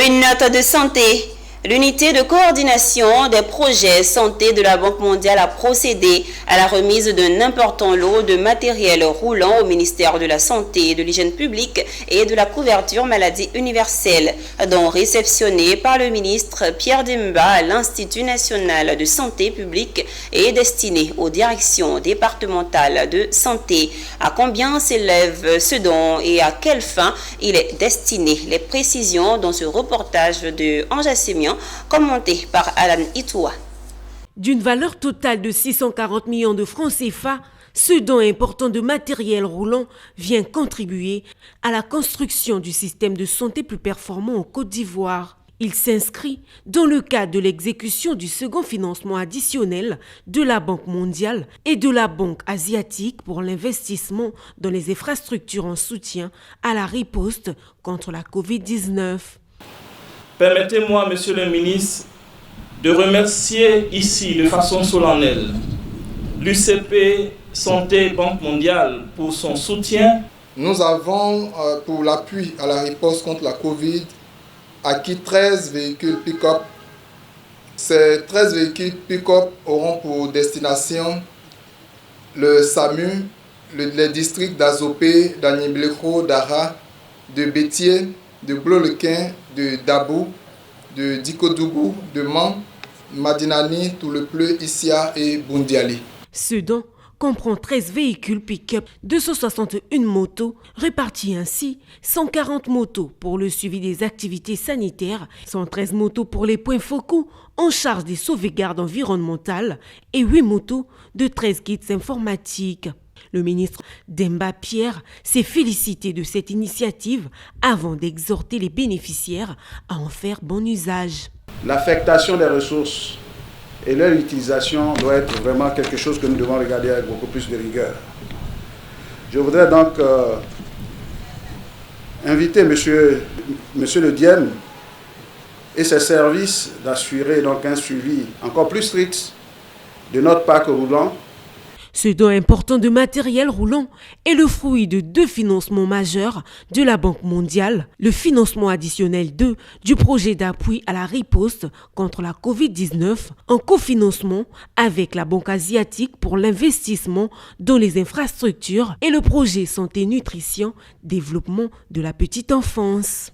Une note de santé. L'unité de coordination des projets santé de la Banque mondiale a procédé à la remise d'un important lot de matériel roulant au ministère de la Santé et de l'Hygiène publique et de la couverture maladie universelle, dont réceptionné par le ministre Pierre Demba à l'Institut national de santé publique et destiné aux directions départementales de santé. À combien s'élève ce don et à quelle fin il est destiné? Les précisions dans ce reportage de Anja Sémian, commenté par Alan Itoua. D'une valeur totale de 640 millions de francs CFA, ce don important de matériel roulant vient contribuer à la construction du système de santé plus performant en Côte d'Ivoire. Il s'inscrit dans le cadre de l'exécution du second financement additionnel de la Banque mondiale et de la Banque asiatique pour l'investissement dans les infrastructures en soutien à la riposte contre la Covid-19. Permettez-moi, Monsieur le ministre, de remercier ici de façon solennelle l'UCP Santé Banque mondiale pour son soutien. Nous avons, pour l'appui à la riposte contre la Covid, acquis 13 véhicules pick-up. Ces 13 véhicules pick-up auront pour destination le SAMU, les districts d'Azopé, d'Anibleko, d'Ara, de Bétier, de Blolequin, de Dabou, de Dikodougou, de Man, Madinani, Toulepleu, Issia et Bundiali. Ce don comprend 13 véhicules pick-up, 261 motos, réparties ainsi 140 motos pour le suivi des activités sanitaires, 113 motos pour les points focaux en charge des sauvegardes environnementales et 8 motos de 13 kits informatiques. Le ministre Demba Pierre s'est félicité de cette initiative avant d'exhorter les bénéficiaires à en faire bon usage. L'affectation des ressources et leur utilisation doit être vraiment quelque chose que nous devons regarder avec beaucoup plus de rigueur. Je voudrais donc inviter Monsieur le Diem et ses services d'assurer donc un suivi encore plus strict de notre parc roulant. Ce don important de matériel roulant est le fruit de 2 financements majeurs de la Banque mondiale, le financement additionnel 2 du projet d'appui à la riposte contre la Covid-19 en cofinancement avec la Banque asiatique pour l'investissement dans les infrastructures et le projet santé nutrition développement de la petite enfance.